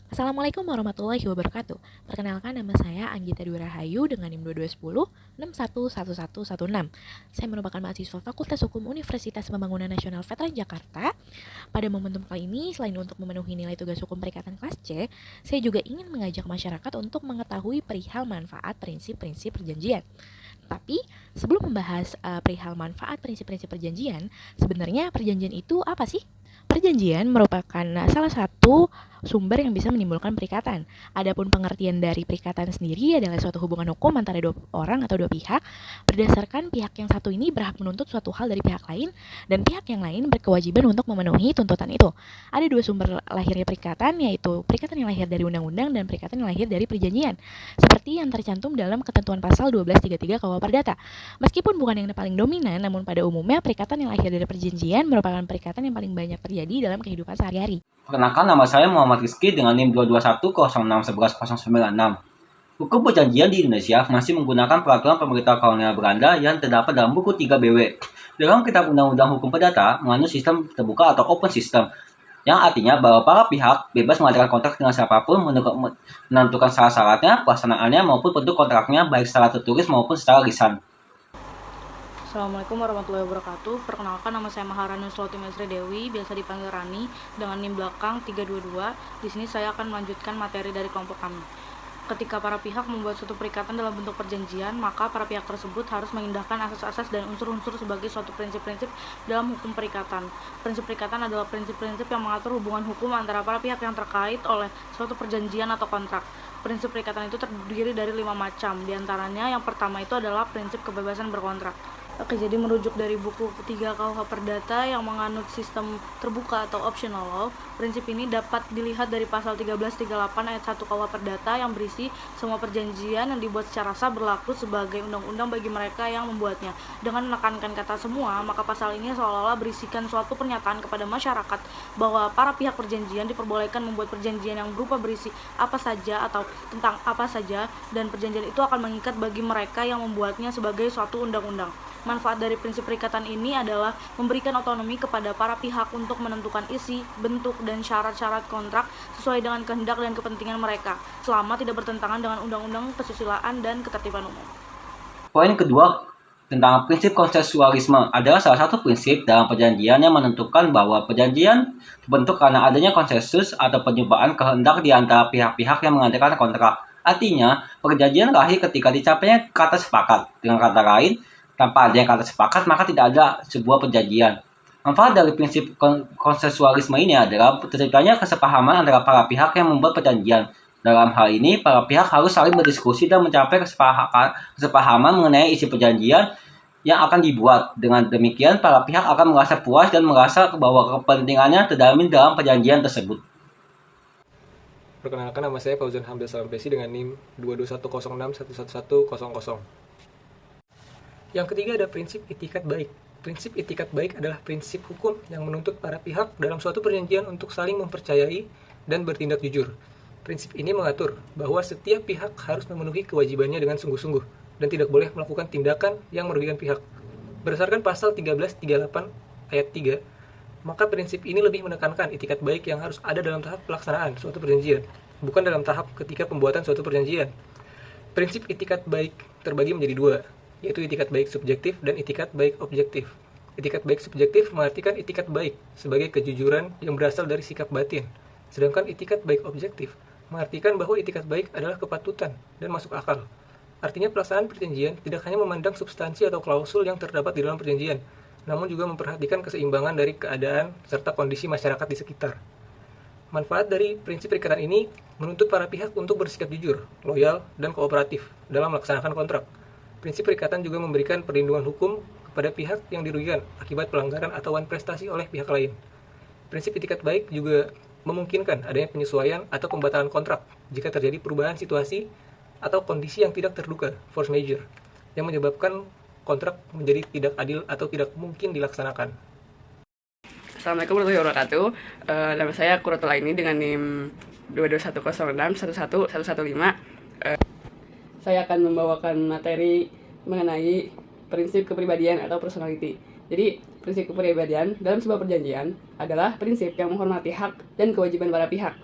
Assalamualaikum warahmatullahi wabarakatuh. Perkenalkan, nama saya Anggita Dwi Rahayu dengan NIM 2210 611116. Saya merupakan mahasiswa Fakultas Hukum Universitas Pembangunan Nasional Veteran Jakarta. Pada momentum kali ini, selain untuk memenuhi nilai tugas hukum perikatan kelas C, saya juga ingin mengajak masyarakat untuk mengetahui perihal manfaat prinsip-prinsip perjanjian. Tapi sebelum membahas perihal manfaat prinsip-prinsip perjanjian, sebenarnya perjanjian itu apa sih? Perjanjian merupakan salah satu sumber yang bisa menimbulkan perikatan. Adapun pengertian dari perikatan sendiri adalah suatu hubungan hukum antara dua orang atau dua pihak, berdasarkan pihak yang satu ini berhak menuntut suatu hal dari pihak lain, dan pihak yang lain berkewajiban untuk memenuhi tuntutan itu. Ada dua sumber lahirnya perikatan, yaitu perikatan yang lahir dari undang-undang dan perikatan yang lahir dari perjanjian, seperti yang tercantum dalam ketentuan pasal 1233 KUH Perdata. Meskipun bukan yang paling dominan, namun pada umumnya perikatan yang lahir dari perjanjian merupakan perikatan yang paling banyak terjadi dalam kehidupan sehari-hari. Perkenalkan, nama saya Muhammad Rizky dengan NIM 22106111096. Hukum perjanjian di Indonesia masih menggunakan peraturan pemerintah kolonial Belanda yang terdapat dalam buku 3 BW. Dalam Kitab Undang-Undang Hukum Perdata mengandung sistem terbuka atau open system, yang artinya bahwa para pihak bebas mengadakan kontrak dengan siapapun, menentukan syarat-syaratnya, pelaksanaannya maupun bentuk kontraknya baik secara tertulis maupun secara lisan. Assalamualaikum warahmatullahi wabarakatuh. Perkenalkan, nama saya Maharani Sulti Mesri Dewi, biasa dipanggil Rani, dengan NIM belakang 322. Di sini saya akan melanjutkan materi dari kelompok kami. Ketika para pihak membuat suatu perikatan dalam bentuk perjanjian, maka para pihak tersebut harus mengindahkan asas-asas dan unsur-unsur sebagai suatu prinsip-prinsip dalam hukum perikatan. Prinsip perikatan adalah prinsip-prinsip yang mengatur hubungan hukum antara para pihak yang terkait oleh suatu perjanjian atau kontrak. Prinsip perikatan itu terdiri dari 5 macam. Di antaranya yang pertama itu adalah prinsip kebebasan berkontrak. Oke, jadi merujuk dari buku ketiga KUH Perdata yang menganut sistem terbuka atau optional law, prinsip ini dapat dilihat dari pasal 1338 ayat 1 KUH Perdata yang berisi semua perjanjian yang dibuat secara sah berlaku sebagai undang-undang bagi mereka yang membuatnya. Dengan menekankan kata semua, maka pasal ini seolah-olah berisikan suatu pernyataan kepada masyarakat bahwa para pihak perjanjian diperbolehkan membuat perjanjian yang berupa berisi apa saja atau tentang apa saja, dan perjanjian itu akan mengikat bagi mereka yang membuatnya sebagai suatu undang-undang. Manfaat dari prinsip perikatan ini adalah memberikan otonomi kepada para pihak untuk menentukan isi, bentuk, dan syarat-syarat kontrak sesuai dengan kehendak dan kepentingan mereka, selama tidak bertentangan dengan undang-undang kesusilaan dan ketertiban umum. Poin kedua tentang prinsip konsensualisme adalah salah satu prinsip dalam perjanjian yang menentukan bahwa perjanjian terbentuk karena adanya konsensus atau penyebabkan kehendak di antara pihak-pihak yang mengadakan kontrak. Artinya, perjanjian lahir ketika dicapainya kata sepakat. Dengan kata lain, tanpa adanya kata sepakat, maka tidak ada sebuah perjanjian. Manfaat dari prinsip konsensualisme ini adalah terciptanya kesepahaman antara para pihak yang membuat perjanjian. Dalam hal ini, para pihak harus saling berdiskusi dan mencapai kesepahaman mengenai isi perjanjian yang akan dibuat. Dengan demikian, para pihak akan merasa puas dan merasa bahwa kepentingannya terdamin dalam perjanjian tersebut. Perkenalkan, nama saya Fauzan Hamzah Salampesi dengan NIM 22106111000. Yang ketiga ada prinsip itikat baik. Prinsip itikat baik adalah prinsip hukum yang menuntut para pihak dalam suatu perjanjian untuk saling mempercayai dan bertindak jujur. Prinsip ini mengatur bahwa setiap pihak harus memenuhi kewajibannya dengan sungguh-sungguh dan tidak boleh melakukan tindakan yang merugikan pihak. Berdasarkan pasal 1338 ayat 3, maka prinsip ini lebih menekankan itikat baik yang harus ada dalam tahap pelaksanaan suatu perjanjian, bukan dalam tahap ketika pembuatan suatu perjanjian. Prinsip itikat baik terbagi menjadi dua, yaitu itikat baik subjektif dan itikat baik objektif. Itikat baik subjektif mengartikan itikat baik sebagai kejujuran yang berasal dari sikap batin, sedangkan itikat baik objektif mengartikan bahwa itikat baik adalah kepatutan dan masuk akal. Artinya pelaksanaan perjanjian tidak hanya memandang substansi atau klausul yang terdapat di dalam perjanjian, namun juga memperhatikan keseimbangan dari keadaan serta kondisi masyarakat di sekitar. Manfaat dari prinsip perikatan ini menuntut para pihak untuk bersikap jujur, loyal, dan kooperatif dalam melaksanakan kontrak. Prinsip perikatan juga memberikan perlindungan hukum kepada pihak yang dirugikan akibat pelanggaran atau prestasi oleh pihak lain. Prinsip itikat baik juga memungkinkan adanya penyesuaian atau pembatalan kontrak jika terjadi perubahan situasi atau kondisi yang tidak terduga, force majeure, yang menyebabkan kontrak menjadi tidak adil atau tidak mungkin dilaksanakan. Assalamualaikum warahmatullahi wabarakatuh. Nama saya Kurotul Aini dengan NIM 22106111115. Saya akan membawakan materi mengenai prinsip kepribadian atau personality. Jadi, prinsip kepribadian dalam sebuah perjanjian adalah prinsip yang menghormati hak dan kewajiban para pihak.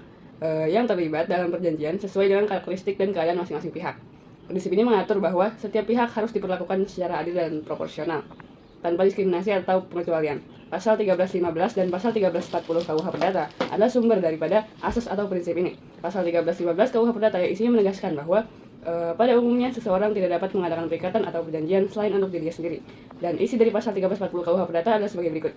yang terlibat dalam perjanjian sesuai dengan karakteristik dan keadaan masing-masing pihak. Prinsip ini mengatur bahwa setiap pihak harus diperlakukan secara adil dan proporsional, tanpa diskriminasi atau pengecualian. Pasal 1315 dan pasal 1340 KUH Perdata adalah sumber daripada asas atau prinsip ini. Pasal 1315 KUH Perdata yang isinya menegaskan bahwa pada umumnya seseorang tidak dapat mengadakan perikatan atau perjanjian selain untuk dirinya sendiri. Dan isi dari pasal 1340 KUH Perdata adalah sebagai berikut.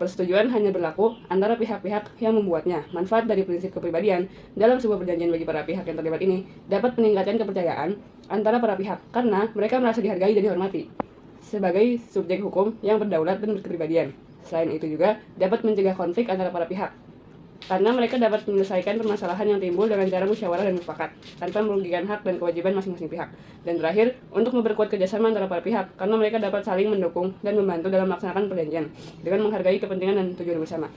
Persetujuan hanya berlaku antara pihak-pihak yang membuatnya. Manfaat dari prinsip kepribadian dalam sebuah perjanjian bagi para pihak yang terlibat ini dapat meningkatkan kepercayaan antara para pihak karena mereka merasa dihargai dan dihormati sebagai subjek hukum yang berdaulat dan berkepribadian. Selain itu juga dapat mencegah konflik antara para pihak karena mereka dapat menyelesaikan permasalahan yang timbul dengan cara musyawarah dan mufakat tanpa merugikan hak dan kewajiban masing-masing pihak. Dan terakhir, untuk memperkuat kerjasama antara para pihak karena mereka dapat saling mendukung dan membantu dalam melaksanakan perjanjian dengan menghargai kepentingan dan tujuan bersama.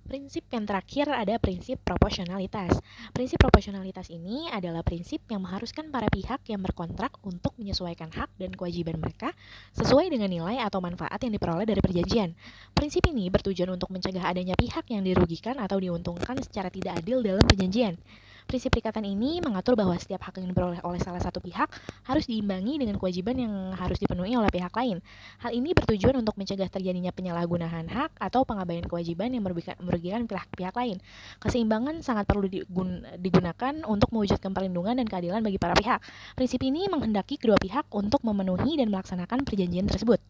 Prinsip yang terakhir ada prinsip proporsionalitas. Prinsip proporsionalitas ini adalah prinsip yang mengharuskan para pihak yang berkontrak untuk menyesuaikan hak dan kewajiban mereka sesuai dengan nilai atau manfaat yang diperoleh dari perjanjian. Prinsip ini bertujuan untuk mencegah adanya pihak yang dirugikan atau diuntungkan secara tidak adil dalam perjanjian. Prinsip perikatan ini mengatur bahwa setiap hak yang diperoleh oleh salah satu pihak harus diimbangi dengan kewajiban yang harus dipenuhi oleh pihak lain. Hal ini bertujuan untuk mencegah terjadinya penyalahgunaan hak atau pengabaian kewajiban yang merugikan pihak lain. Keseimbangan sangat perlu digunakan untuk mewujudkan perlindungan dan keadilan bagi para pihak. Prinsip ini menghendaki kedua pihak untuk memenuhi dan melaksanakan perjanjian tersebut.